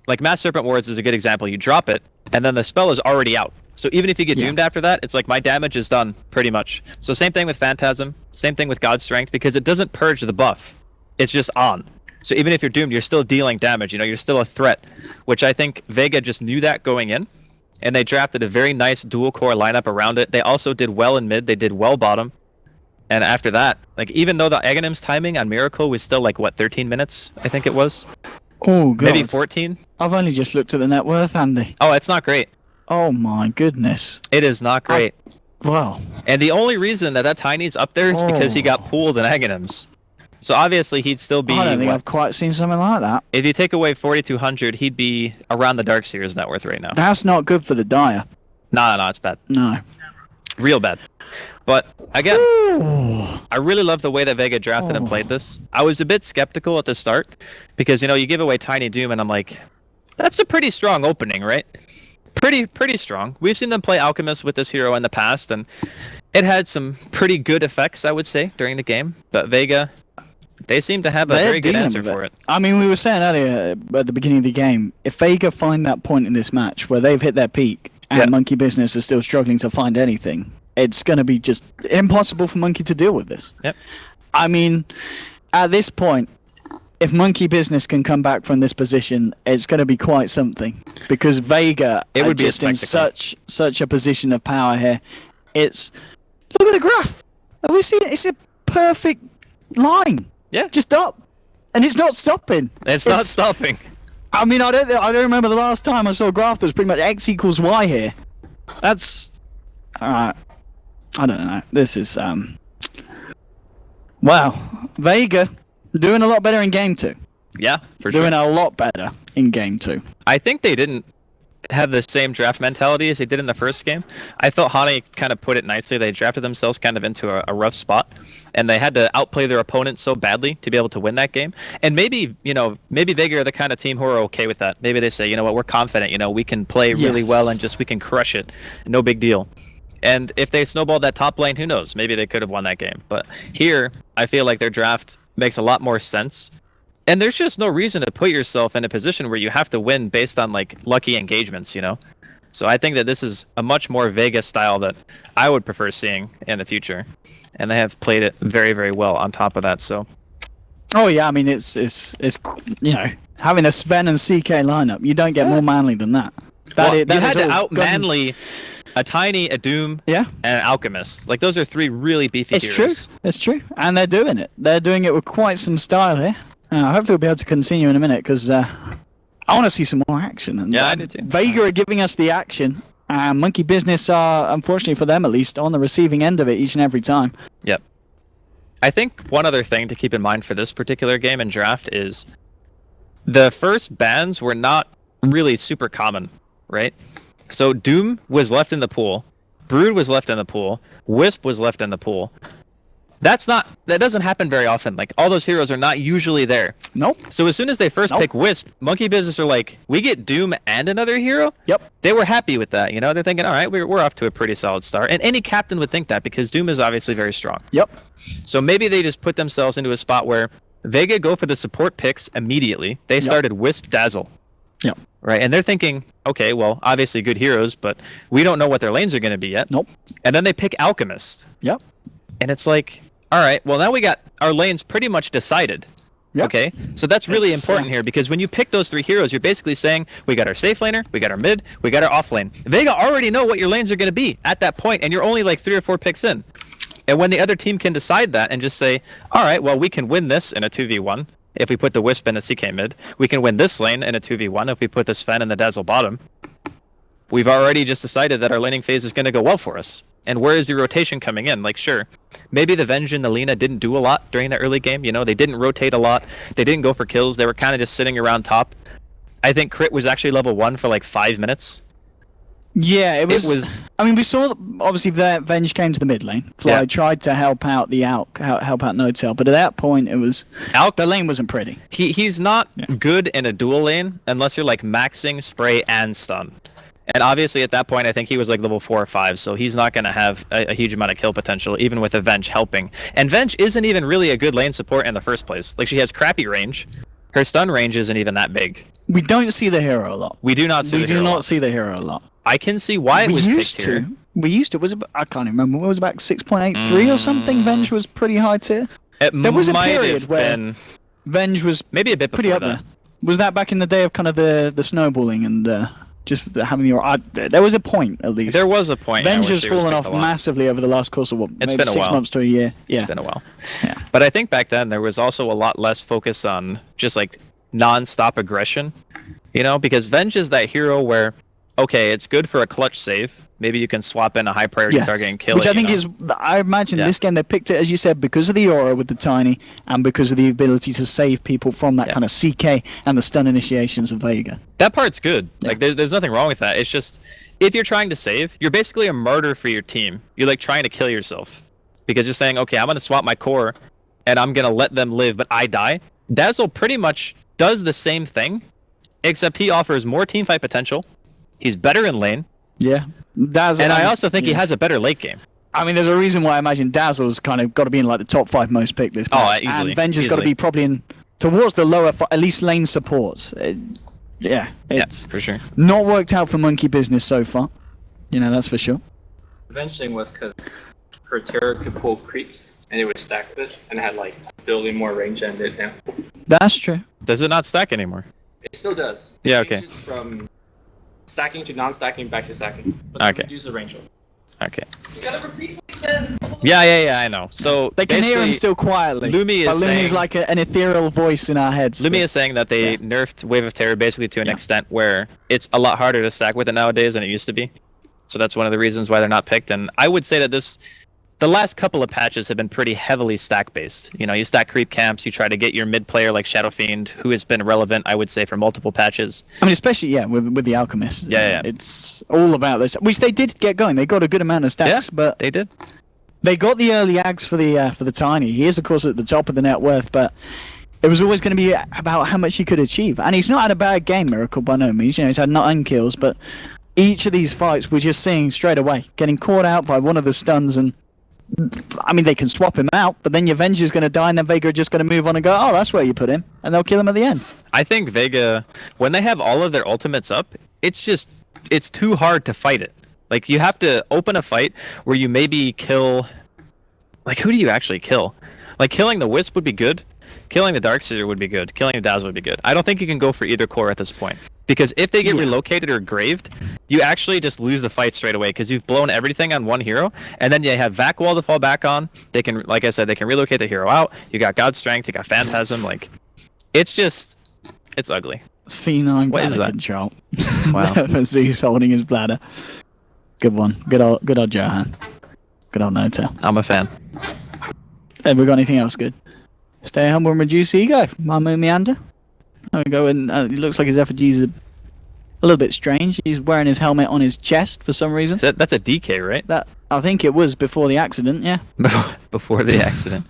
like Mass Serpent Wards is a good example, you drop it, and then the spell is already out. So even if you get doomed after that, it's like my damage is done, pretty much. So same thing with Phantasm, same thing with God Strength, because it doesn't purge the buff. It's just on. So even if you're doomed, you're still dealing damage, you know, you're still a threat, which I think Vega just knew that going in, and they drafted a very nice dual core lineup around it. They also did well in mid, they did well bottom. And after that, like, even though the Aghanim's timing on Miracle was still like, what, 13 minutes, I think it was? oh god. Maybe 14? I've only just looked at the net worth, Andy. Oh, it's not great. Oh my goodness. It is not great. Wow. And the only reason that Tiny's up there is because he got pooled in Aghanims. So obviously he'd still be... I don't think what, I've quite seen something like that. if you take away 4,200, he'd be around the Darkseer's net worth right now. That's not good for the Dire. No, it's bad. No. Real bad. But again, Ooh. I really love the way that Vega drafted and played this. I was a bit skeptical at the start because, you know, you give away Tiny Doom and I'm like, that's a pretty strong opening, right? Pretty strong. We've seen them play Alchemist with this hero in the past, and it had some pretty good effects, I would say, during the game. But Vega, they seem to have a They're very good dealing answer with for it. I mean, we were saying earlier at the beginning of the game, if Vega find that point in this match where they've hit their peak and Monkey Business is still struggling to find anything, it's going to be just impossible for Monkey to deal with this. Yep. I mean, at this point, if Monkey Business can come back from this position, it's going to be quite something, because Vega It would be a just in spectacle. such a position of power here. It's look at the graph. Have we seen it? It's a perfect line. Yeah. Just up, and it's not stopping. It's not stopping. I mean, I don't remember the last time I saw a graph that was pretty much X equals Y here. That's alright. I don't know. This is wow. Vega doing a lot better in game 2. Yeah, for Doing sure. a lot better in game 2. I think they didn't have the same draft mentality as they did in the first game. I felt Hani kind of put it nicely. They drafted themselves kind of into a rough spot, and they had to outplay their opponent so badly to be able to win that game. And maybe, you know, maybe Vega are the kind of team who are okay with that. Maybe they say, you know what, we're confident, you know, we can play really well and just we can crush it. No big deal. And if they snowballed that top lane, who knows? Maybe they could have won that game. But here, I feel like their draft makes a lot more sense. And there's just no reason to put yourself in a position where you have to win based on, like, lucky engagements, you know? So I think that this is a much more Vega style that I would prefer seeing in the future. And they have played it very, very well on top of that, so... Oh yeah, I mean it's you know, having a Sven and CK lineup, you don't get more manly than that. Well, that you is had to all out-manly a Tiny, a Doom, Yeah. and an Alchemist. Like, those are 3 really beefy It's true. heroes. It's true, and they're doing it. They're doing it with quite some style here. Hopefully, we'll be able to continue in a minute because I want to see some more action. And, Yeah, I do too. Vega are giving us the action. Monkey Business are, unfortunately for them at least, on the receiving end of it each and every time. Yep. I think one other thing to keep in mind for this particular game and draft is the first bans were not really super common, right? So Doom was left in the pool, Brood was left in the pool, Wisp was left in the pool. That doesn't happen very often. Like, all those heroes are not usually there. Nope. So as soon as they first pick Wisp, Monkey Business are like, we get Doom and another hero? Yep. They were happy with that, you know? They're thinking, all right, we're off to a pretty solid start. And any captain would think that because Doom is obviously very strong. Yep. So maybe they just put themselves into a spot where Vega go for the support picks immediately. They started Wisp Dazzle. Yep. Right, and they're thinking, okay, well, obviously good heroes, but we don't know what their lanes are going to be yet. Nope. And then they pick Alchemist. Yep. And it's like, all right, well, now we got our lanes pretty much decided. Yeah. Okay, so that's really It's, important here because when you pick those 3 heroes, you're basically saying we got our safe laner, we got our mid, we got our off lane. Vega already know what your lanes are going to be at that point, and you're only like 3 or 4 picks in. And when the other team can decide that and just say, all right, well, we can win this in a 2v1 if we put the Wisp in the CK mid. We can win this lane in a 2v1 if we put the Sven in the Dazzle bottom. We've already just decided that our laning phase is going to go well for us. And where is the rotation coming in? Like, sure, maybe the Venge and the Lina didn't do a lot during the early game. You know, they didn't rotate a lot. They didn't go for kills. They were kind of just sitting around top. I think Crit was actually level 1 for like 5 minutes. Yeah, it was. I mean, we saw obviously that Venge came to the mid lane. Fly tried to help out the help out No-Tail, but at that point it was the lane wasn't pretty. He's not good in a dual lane unless you're like maxing spray and stun. And obviously at that point I think he was like level 4 or 5, so he's not going to have a huge amount of kill potential even with a Venge helping. And Venge isn't even really a good lane support in the first place. Like, she has crappy range. Her stun range isn't even that big. We don't see the hero a lot. We do not see the hero. We do not see the hero a lot. I can see why it was picked here. We used to. I can't remember. It was about 6.83 or something. Venge was pretty high tier. There was a period where Venge was maybe a bit pretty up there. Was that back in the day of kind of the snowballing and just having the? There was a point at least. There was a point. Venge has fallen off massively over the last course of what? It's maybe been a 6 while. months to a year. Yeah. It's been a while. Yeah. But I think back then there was also a lot less focus on just like non-stop aggression, you know, because Venge is that hero where, okay, it's good for a clutch save. Maybe you can swap in a high priority target and kill Which it. I think is, I imagine this game they picked it, as you said, because of the aura with the tiny and because of the ability to save people from that kind of CK and the stun initiations of Vega. That part's good. Like, there's nothing wrong with that. It's just, if you're trying to save, you're basically a martyr for your team. You're like trying to kill yourself because you're saying, okay, I'm going to swap my core and I'm going to let them live, but I die. Dazzle pretty much does the same thing, except he offers more teamfight potential. He's better in lane. Yeah. Dazzle, and I also think he has a better late game. I mean, there's a reason why I imagine Dazzle's kind of got to be in like the top 5 most picked this patch. Easily. And Venge has got to be probably in towards the lower, at least lane supports. It's for sure. Not worked out for Monkey Business so far. You know, that's for sure. The Venge thing was because her terror could pull creeps and it would stack with it and it had like a billion more range than it did now. That's true. Does it not stack anymore? It still does. Yeah, okay. From stacking to non-stacking back to stacking. But Okay. Use the range. Okay. You gotta repeat what he says. Yeah, I know. So they can hear him still quietly. Lumi is saying, like an ethereal voice in our heads. Lumi is saying that they nerfed Wave of Terror basically to an extent where it's a lot harder to stack with it nowadays than it used to be. So that's one of the reasons why they're not picked. And I would say that the last couple of patches have been pretty heavily stack based. You know, you stack creep camps, you try to get your mid player like Shadow Fiend, who has been relevant, I would say, for multiple patches. I mean, especially with the Alchemist. Yeah. It's all about this, which they did get going. They got a good amount of stacks, but they did. They got the early ags for the tiny. He is of course at the top of the net worth, but it was always going to be about how much he could achieve. And he's not had a bad game, Miracle, by no means. You know, he's had 9 kills, but each of these fights we're just seeing straight away getting caught out by one of the stuns. And I mean, they can swap him out, but then your Venge is going to die, and then Vega are just going to move on and go, oh, that's where you put him, and they'll kill him at the end. I think Vega, when they have all of their ultimates up, it's too hard to fight it. Like, you have to open a fight where you maybe kill, like, who do you actually kill? Like, killing the Wisp would be good. Killing the Darkseer would be good. Killing the Dazzle would be good. I don't think you can go for either core at this point. Because if they get relocated or graved, you actually just lose the fight straight away because you've blown everything on one hero, and then you have Vac Wall to fall back on. They can, like I said, they can relocate the hero out. You got God Strength, you got Phantasm. Like, it's ugly. C9 what is that? Control. Wow. Zeus holding his bladder. Good one. Good old Johan. Good old No-Tail. I'm a fan. Have we got anything else good? Stay humble and reduce ego. Mamu Meander. There we go. And it looks like his effigies are a little bit strange. He's wearing his helmet on his chest for some reason. That's a DK, right? That I think it was before the accident. Yeah. Before the accident.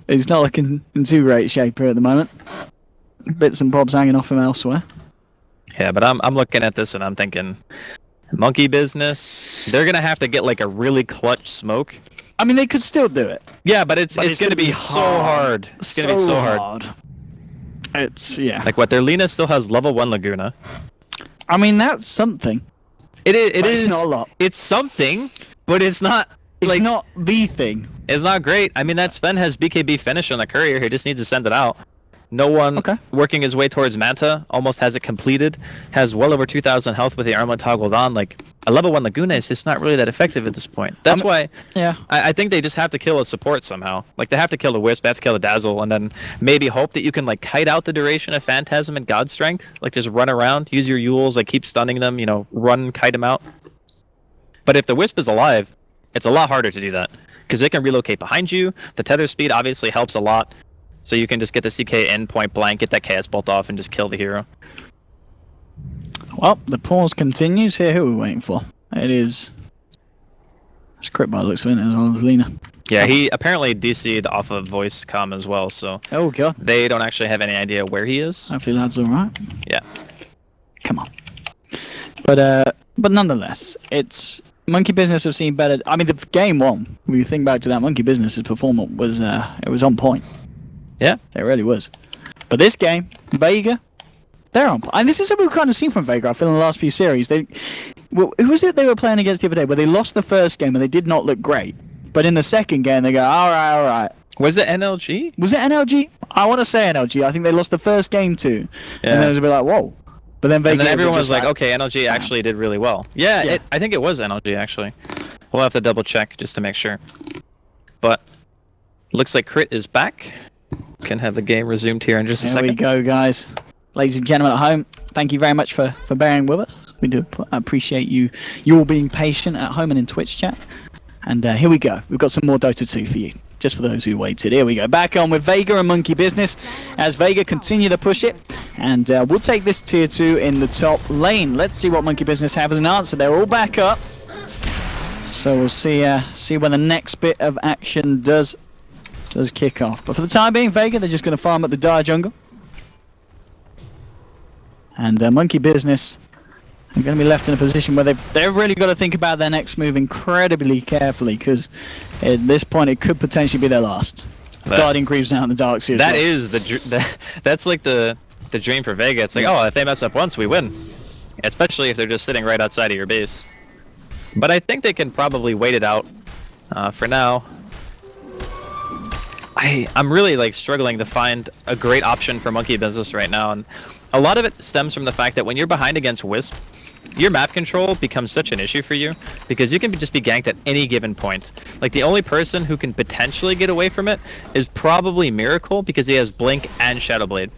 He's not looking in too great shape here at the moment. Bits and bobs hanging off him elsewhere. Yeah, but I'm looking at this and I'm thinking, Monkey Business. They're gonna have to get like a really clutch smoke. I mean, they could still do it. Yeah, but it's gonna be so hard. It's gonna be so hard. It's like what their Lina still has level 1 Laguna. I mean, that's something. It is not a lot. It's something, but it's not. It's not the thing. It's not great. I mean, that Sven has BKB finish on the courier. He just needs to send it out. No one working his way towards Manta, almost has it completed, has well over 2,000 health with the armlet toggled on. Like, a level 1 Laguna is just not really that effective at this point. That's why I think they just have to kill a support somehow. Like, they have to kill the Wisp, they have to kill the Dazzle, and then maybe hope that you can, like, kite out the duration of Phantasm and God Strength. Like, just run around, use your Yules, like, keep stunning them, you know, run, kite them out. But if the Wisp is alive, it's a lot harder to do that, because it can relocate behind you. The tether speed obviously helps a lot. So you can just get the CK in point blank, get that Chaos Bolt off, and just kill the hero. Well, the pause continues here. Who are we waiting for? It is... It's Crit by the looks of it, as well as Lina. Yeah, he apparently DC'd off of voice comm as well, so... Oh, God. They don't actually have any idea where he is. Hopefully that's alright. Yeah. Come on. But nonetheless, it's... Monkey Business have seen better... I mean, the game one, when you think back to that, Monkey Business's performance was, it was on point. Yeah, it really was. But this game, Vega, they're on. And this is something we've kind of seen from Vega, I feel, in the last few series. Who was it they were playing against the other day, where they lost the first game and they did not look great? But in the second game, they go, all right. Was it NLG? Was it NLG? I want to say NLG. I think they lost the first game too. Yeah. And then it was a bit like, whoa. But then Vega... And then everyone was like, okay, NLG actually did really well. Yeah. I think it was NLG, actually. We'll have to double check just to make sure. But looks like Crit is back. Can have the game resumed here in just a second. Here we go, guys. Ladies and gentlemen at home, thank you very much for bearing with us. We do appreciate you all being patient at home and in Twitch chat. And here we go. We've got some more Dota 2 for you, just for those who waited. Here we go. Back on with Vega and Monkey Business as Vega continue to push it. And we'll take this tier 2 in the top lane. Let's see what Monkey Business have as an answer. They're all back up. So we'll see when the next bit of action does kick off. But for the time being, Vega, they're just going to farm at the Dire jungle. And Monkey Business are going to be left in a position where they've really got to think about their next move incredibly carefully, because at this point it could potentially be their last. Guardian Greaves now in the Dark Series. That is that's like the dream for Vega. It's like, oh, if they mess up once, we win. Especially if they're just sitting right outside of your base. But I think they can probably wait it out for now. I'm really like struggling to find a great option for Monkey Business right now, and a lot of it stems from the fact that when you're behind against Wisp, your map control becomes such an issue for you, because you can just be ganked at any given point. Like, the only person who can potentially get away from it is probably Miracle, because he has Blink and Shadowblade.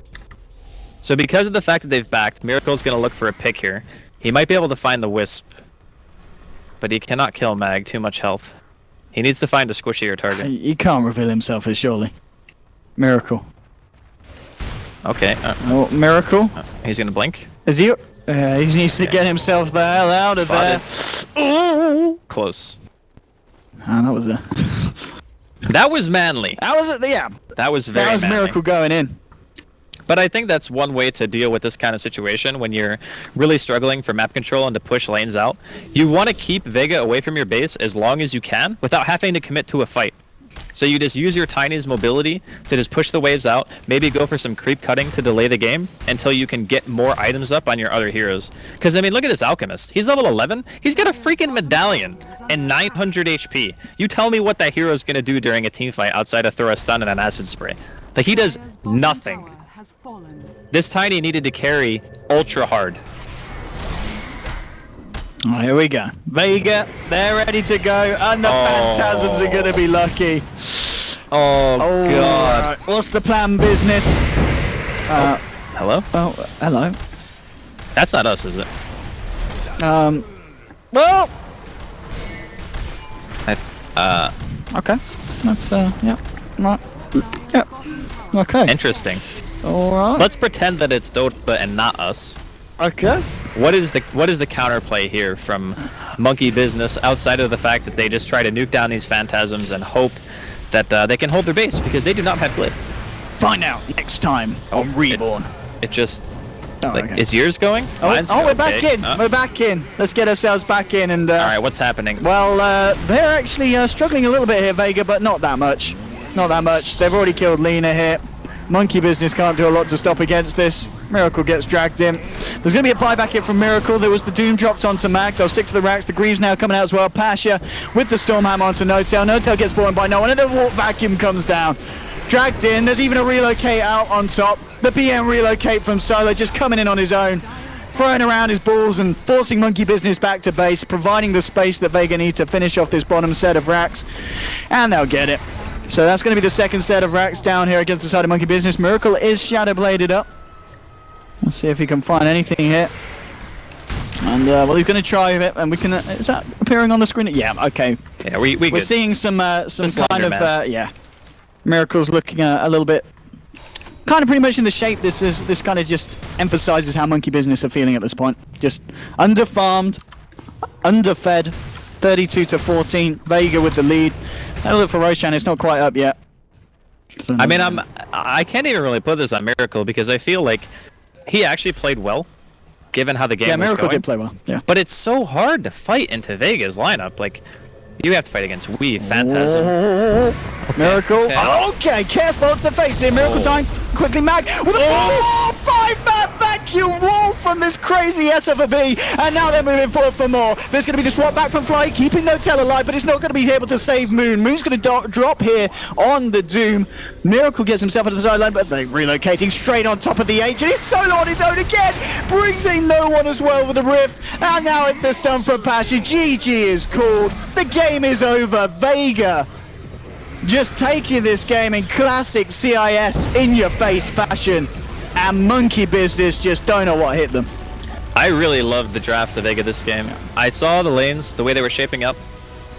So because of the fact that they've backed, Miracle's going to look for a pick here. He might be able to find the Wisp, but he cannot kill Mag, too much health. He needs to find a squishier target. He can't reveal himself as surely. Miracle. Okay. Oh, Miracle. He's gonna blink. Is he? He needs to get himself the hell out of there. Ooh. Close. Ah, that was a... That was manly. That was yeah. That was very manly. Miracle going in. But I think that's one way to deal with this kind of situation when you're really struggling for map control and to push lanes out. You want to keep Vega away from your base as long as you can without having to commit to a fight. So you just use your Tiny's mobility to just push the waves out, maybe go for some creep cutting to delay the game until you can get more items up on your other heroes. Because, I mean, look at this Alchemist. He's level 11. He's got a freaking medallion and 900 HP. You tell me what that hero's going to do during a team fight outside of throw a stun and an acid spray. Like, he does nothing. This Tiny needed to carry ultra hard. Oh, here we go. Vega, they're ready to go, and the Phantasms are going to be lucky. Oh God. Right. What's the plan, business? Hello? Oh, hello. That's not us, is it? Well... Okay. That's, yeah. Right. Yeah. Okay. Interesting. Alright. Let's pretend that it's Dota and not us. Okay. What is the counterplay here from Monkey Business outside of the fact that they just try to nuke down these Phantasms and hope that they can hold their base because they do not have Glyph? Find out next time on Reborn. It just is yours going? We're back in. We're back in. Let's get ourselves back in and. All right, what's happening? Well, they're actually struggling a little bit here, Vega, but not that much. Not that much. They've already killed Lina here. Monkey Business can't do a lot to stop against this. Miracle gets dragged in. There's going to be a buyback hit from Miracle. There was the Doom dropped onto Mag. They'll stick to the racks. The Greaves now coming out as well. Pasha with the Stormhammer onto No-Tail. No-Tail gets brought in by no one, and the Warp Vacuum comes down. dragged in. There's even a relocate out on top. The PM relocate from Solo, just coming in on his own, throwing around his balls and forcing Monkey Business back to base, providing the space that Vega need to finish off this bottom set of racks, and they'll get it. So that's going to be the second set of racks down here against the side of Monkey Business. Miracle is shadow bladed up. Let's see if he can find anything here. And well, he's going to try it, and we can. Is that appearing on the screen? Yeah. Okay. Yeah, we're good. Seeing some kind of yeah. Miracle's looking a little bit, kind of pretty much in the shape. This kind of just emphasizes how Monkey Business are feeling at this point. Just underfarmed, underfed. 32-14. Vega with the lead. Have a look for Roshan. It's not quite up yet. So, I mean, I can't even really put this on Miracle because I feel like he actually played well, given how the game was going. Yeah, Miracle did play well. Yeah. But it's so hard to fight into Vega's lineup. Like, you have to fight against Weave, Phantasm. Okay. Miracle. Okay, Casper to the face here. Miracle time. Quickly Mag with a 5-man vacuum wall from this crazy SFB. And now they're moving forward for more. There's going to be the swap back from Fly, keeping Notel alive, but it's not going to be able to save Moon. Moon's going to drop here on the Doom. Miracle gets himself onto the sideline, but they're relocating straight on top of the H. And he's solo on his own again. Brings in no one as well with the Rift. And now it's the stun from Pasha. GG is called. The game is over. Vega just taking this game in classic CIS in-your-face fashion. And Monkey Business just don't know what hit them. I really loved the draft of Vega this game. I saw the lanes, the way they were shaping up.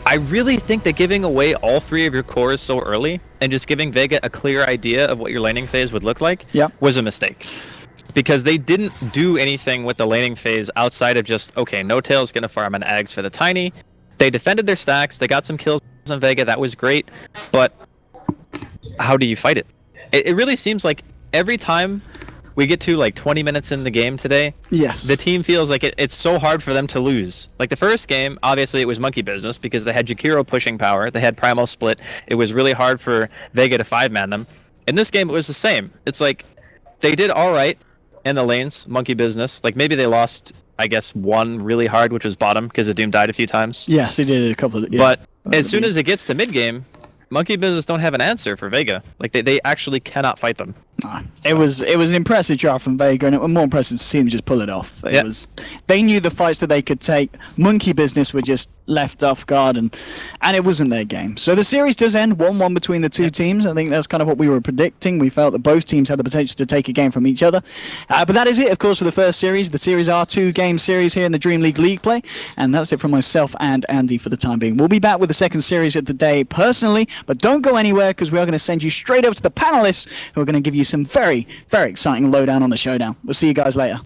I really think that giving away all 3 of your cores so early and just giving Vega a clear idea of what your laning phase would look like was a mistake. Because they didn't do anything with the laning phase outside of just, okay, No-Tail's going to farm an Ags for the Tiny. They defended their stacks, they got some kills on Vega, that was great, but how do you fight it? It really seems like every time we get to like 20 minutes in the game today, the team feels like it's so hard for them to lose. Like the first game, obviously it was Monkey Business because they had Jakiro pushing power, they had Primal Split, it was really hard for Vega to 5-man them. In this game it was the same. It's like they did alright in the lanes, Monkey Business, like maybe they lost, I guess, one really hard, which was bottom because the Doom died a few times. Yes, he did a couple of But as soon as it gets to mid-game, Monkey Business don't have an answer for Vega. Like they actually cannot fight them. It was an impressive draft from Vega, and it was more impressive to see them just pull it off. They knew the fights that they could take. Monkey Business were just left off guard, and it wasn't their game. So the series does end 1-1 between the two teams. I think that's kind of what we were predicting. We felt that both teams had the potential to take a game from each other. But that is it, of course, for the first series. The series are 2-game series here in the DreamLeague League play, and that's it from myself and Andy for the time being. We'll be back with the second series of the day personally, but don't go anywhere because we are going to send you straight over to the panelists who are going to give you some very, very exciting lowdown on the showdown. We'll see you guys later.